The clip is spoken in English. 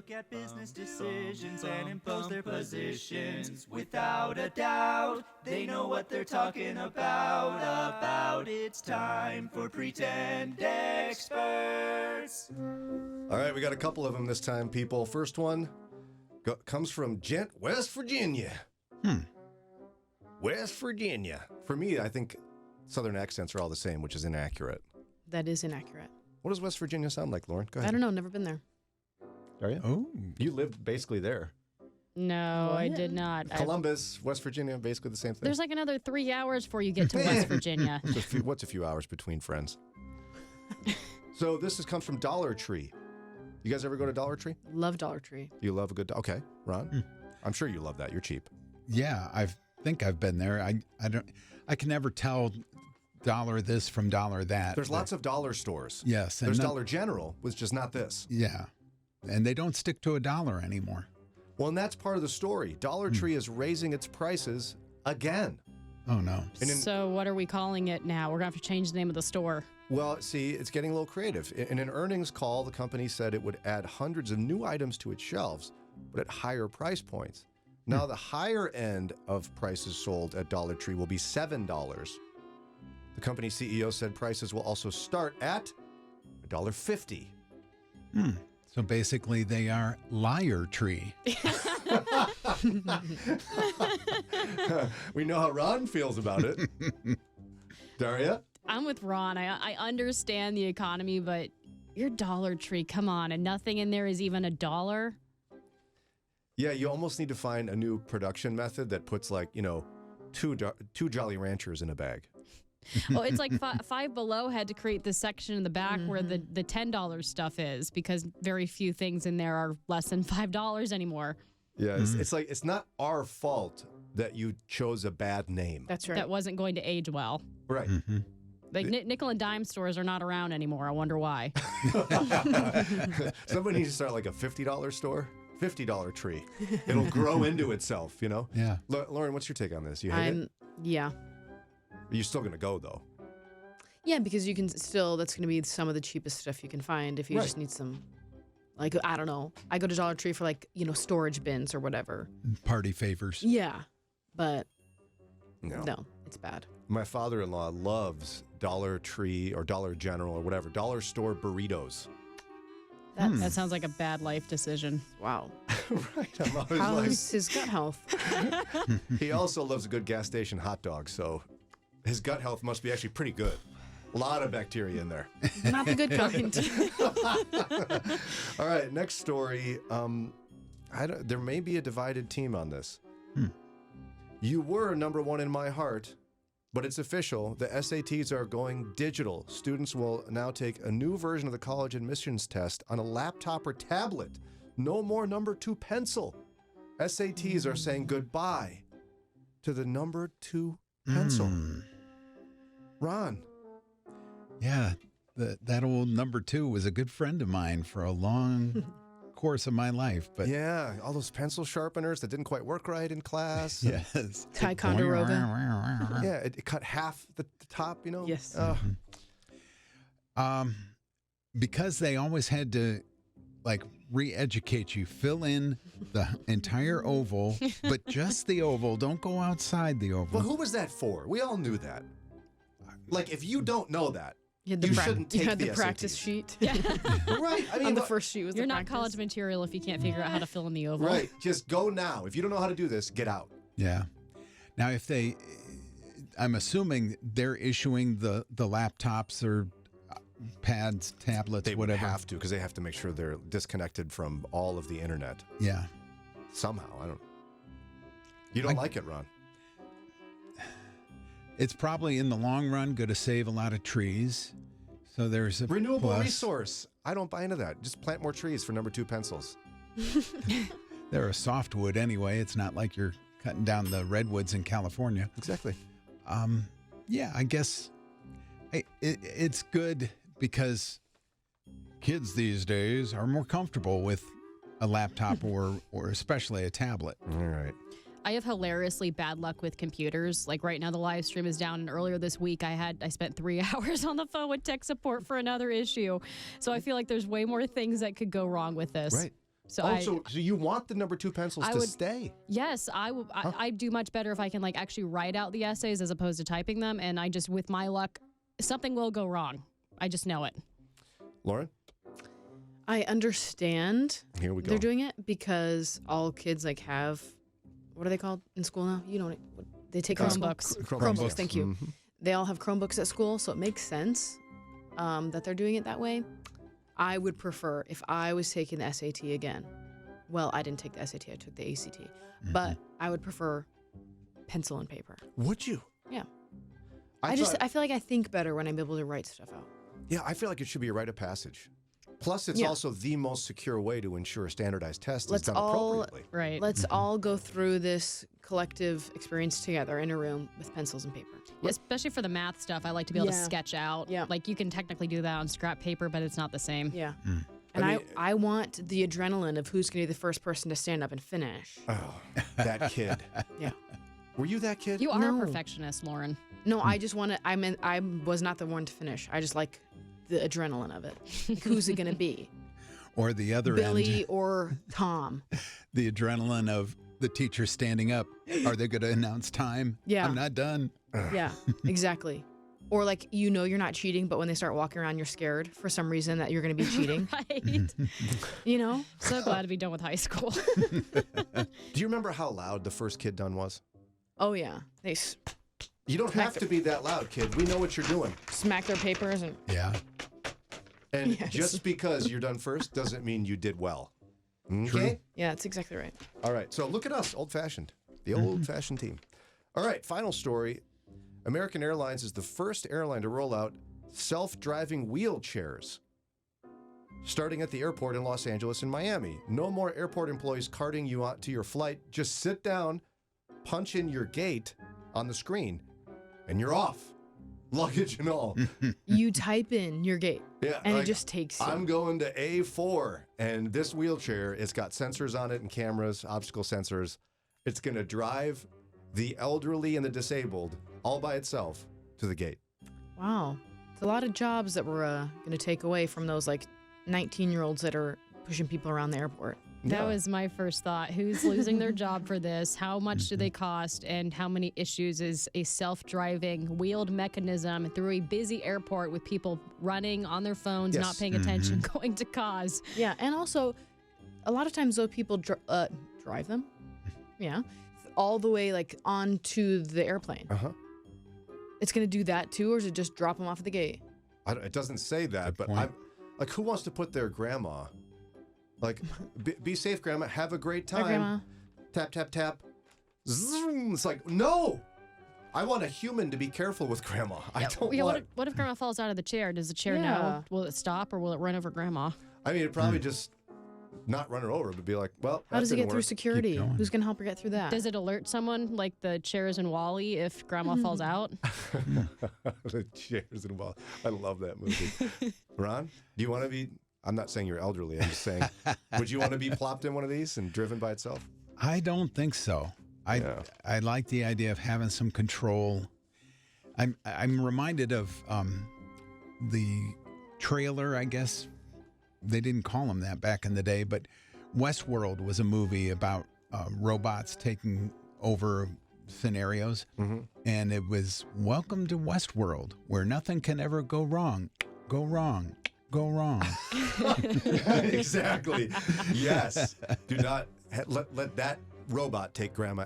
look at business decisions and impose their positions. Without a doubt, they know what they're talking about. It's time for Pretend Experts. All right, we got a couple of them this time, people. First one comes from Gent, West Virginia. West Virginia. For me, I think Southern accents are all the same, which is inaccurate. That is inaccurate. What does West Virginia sound like, Lauren? Go ahead. I don't know. Never been there. Are you? Oh. You lived basically there. No, I did not. Columbus, West Virginia, basically the same thing. There's like another 3 hours before you get to West Virginia. What's a few hours between friends? So this comes from Dollar Tree. You guys ever go to Dollar Tree? Love Dollar Tree. You love a good... Okay, Ron? I'm sure you love that. You're cheap. Yeah, I think I've been there. I can never tell dollar this from dollar that. There's lots of dollar stores. Yes. There's Dollar General, which is just not this. Yeah. And they don't stick to $1 anymore. Well, and that's part of the story. Dollar Tree is raising its prices again. Oh, no. So what are we calling it now? We're going to have to change the name of the store. Well, see, it's getting a little creative. In an earnings call, the company said it would add hundreds of new items to its shelves, but at higher price points. Now, the higher end of prices sold at Dollar Tree will be $7. The company CEO said prices will also start at $1.50. So basically, they are Liar Tree. We know how Ron feels about it. Daria? I'm with Ron. I understand the economy, but your Dollar Tree, come on, and nothing in there is even $1. Yeah, you almost need to find a new production method that puts two Jolly Ranchers in a bag. Well, it's like Five Below had to create this section in the back where the $10 stuff is because very few things in there are less than $5 anymore. Yeah, it's like it's not our fault that you chose a bad name. That's right. That wasn't going to age well. Right. Like nickel and dime stores are not around anymore. I wonder why. Somebody needs to start like a $50 store. $50 tree. It'll grow into itself, you know? Yeah. Lauren, what's your take on this? You hate it? Yeah. You're still going to go, though. Yeah, because you can still, that's going to be some of the cheapest stuff you can find if you Right. just need some, like, I don't know. I go to Dollar Tree for, like, storage bins or whatever. Party favors. Yeah. But No. no, it's bad. My father-in-law loves Dollar Tree or Dollar General or whatever, dollar store burritos. That sounds like a bad life decision. Wow. Right. I'm always How's his gut health? he also loves a good gas station hot dog, so his gut health must be actually pretty good. A lot of bacteria in there. Not the good kind. All right, next story. There may be a divided team on this. You were number one in my heart, but it's official. The SATs are going digital. Students will now take a new version of the college admissions test on a laptop or tablet. No more number 2 pencil. SATs are saying goodbye to the number 2 pencil. Ron. Yeah. That old number 2 was a good friend of mine for a long course of my life. But Yeah, all those pencil sharpeners that didn't quite work right in class. yes. Ticonderoga. Yeah, it cut half the top, you know? Yes. Because they always had to re-educate you, fill in the entire oval, but just the oval. Don't go outside the oval. Well, who was that for? We all knew that. Like, if you don't know that, You shouldn't take you had the SATs. practice sheet. Right? I mean, On the first sheet was You're the not practice. college material if you can't figure out how to fill in the oval. right. Just go now. If you don't know how to do this, get out. Yeah. Now, I'm assuming they're issuing the laptops or pads, tablets, They would whatever. have to, because they have to make sure they're disconnected from all of the internet. Yeah. Somehow. You don't like it, Ron. It's probably in the long run going to save a lot of trees. So there's a Renewable plus. resource. I don't buy into that. Just plant more trees for number 2 pencils. They're a softwood anyway. It's not like you're cutting down the redwoods in California. Exactly. Yeah, I guess it's good because kids these days are more comfortable with a laptop or especially a tablet. All right. I have hilariously bad luck with computers. Like right now, the live stream is down, and earlier this week, I spent 3 hours on the phone with tech support for another issue. So I feel like there's way more things that could go wrong with this. Right. So So you want the number 2 pencils I to would- stay? yes, I do much better if I can like actually write out the essays as opposed to typing them. And I just, with my luck, something will go wrong. I just know it. Lauren? I understand Here we go. they're doing it because all kids like have, what are they called in school now? You don't. They take them to school? Chromebooks. Chromebooks. yes. Thank you. Mhm. They all have Chromebooks at school, so it makes sense that they're doing it that way. I would prefer if I was taking the SAT again. Well, I didn't take the SAT; I took the ACT. But I would prefer pencil and paper. Would you? Yeah. I I feel like I think better when I'm able to write stuff out. Yeah, I feel like it should be a rite of passage. Plus, it's Yeah. also the most secure way to ensure a standardized test Let's is done all- appropriately. Right. Let's all go through this collective experience together in a room with pencils and paper. Especially for the math stuff, I like to be able to Yeah. sketch out. Yeah. Like you can technically do that on scrap paper, but it's not the same. Yeah. Mm. And I mean- I want the adrenaline of who's going to be the first person to stand up and finish. Oh, that kid. Yeah. Were you that kid? You are No. a perfectionist, Lauren. No, I just want to. I was not the one to finish. I just like the adrenaline of it. Like, who's it going to be? Or the other Billy end, or Tom? the adrenaline of the teacher standing up. Are they going to announce time? Yeah. I'm not done. Yeah, exactly. Or like you're not cheating, but when they start walking around, you're scared for some reason that you're going to be cheating. Right. You know? So glad to be done with high school. Do you remember how loud the first kid done was? Oh yeah, they You don't have to be that loud, kid. We know what you're doing. smack their papers and Yeah. And Yes. just because you're done first doesn't mean you did well. Okay? yeah, that's exactly right. All right. So look at us, old-fashioned. The old-fashioned team. All right, final story. American Airlines is the first airline to roll out self-driving wheelchairs. Starting at the airport in Los Angeles and Miami. No more airport employees carting you out to your flight. Just sit down, punch in your gate on the screen, and you're off. Luggage and all. You type in your gate, Yeah, and like, it just takes you. I'm going to A4, and this wheelchair, it's got sensors on it and cameras, obstacle sensors. It's going to drive the elderly and the disabled all by itself to the gate. Wow, it's a lot of jobs that we're going to take away from those like 19-year-olds that are pushing people around the airport. That Yeah. was my first thought. Who's losing their job for this? How much do they cost? And how many issues is a self-driving wheeled mechanism through a busy airport with people running on their phones, Yes. not paying attention, going to cause? Yeah, and also, a lot of times those people drive them, yeah, all the way like onto the airplane. Uh-huh. It's going to do that too, or is it just drop them off at the gate? It doesn't say that, but point. I'm like, who wants to put their grandma? Like, be safe, grandma. Have a great time. Bye, Grandma. Tap, tap, tap. Zoom. It's like, no. I want a human to be careful with grandma. I don't Yeah, want. what if grandma falls out of the chair? Does the chair Yeah. know? Will it stop or will it run over grandma? I mean, it'd probably just not run her over, but be like, well, How that does it didn't get through work. security? going. Who's going to help her get through that? Does it alert someone like the chairs in Wall-E if grandma falls out? The chairs and wall. I love that movie. Ron, do you want to be? I'm not saying you're elderly. I'm just saying, would you want to be plopped in one of these and driven by itself? I don't think so. Yeah. I like the idea of having some control. I'm reminded of the trailer, I guess. They didn't call them that back in the day, but Westworld was a movie about robots taking over scenarios. And it was Welcome to Westworld, where nothing can ever go wrong. Go wrong. Go wrong. Exactly. Yes. Do not let that robot take grandma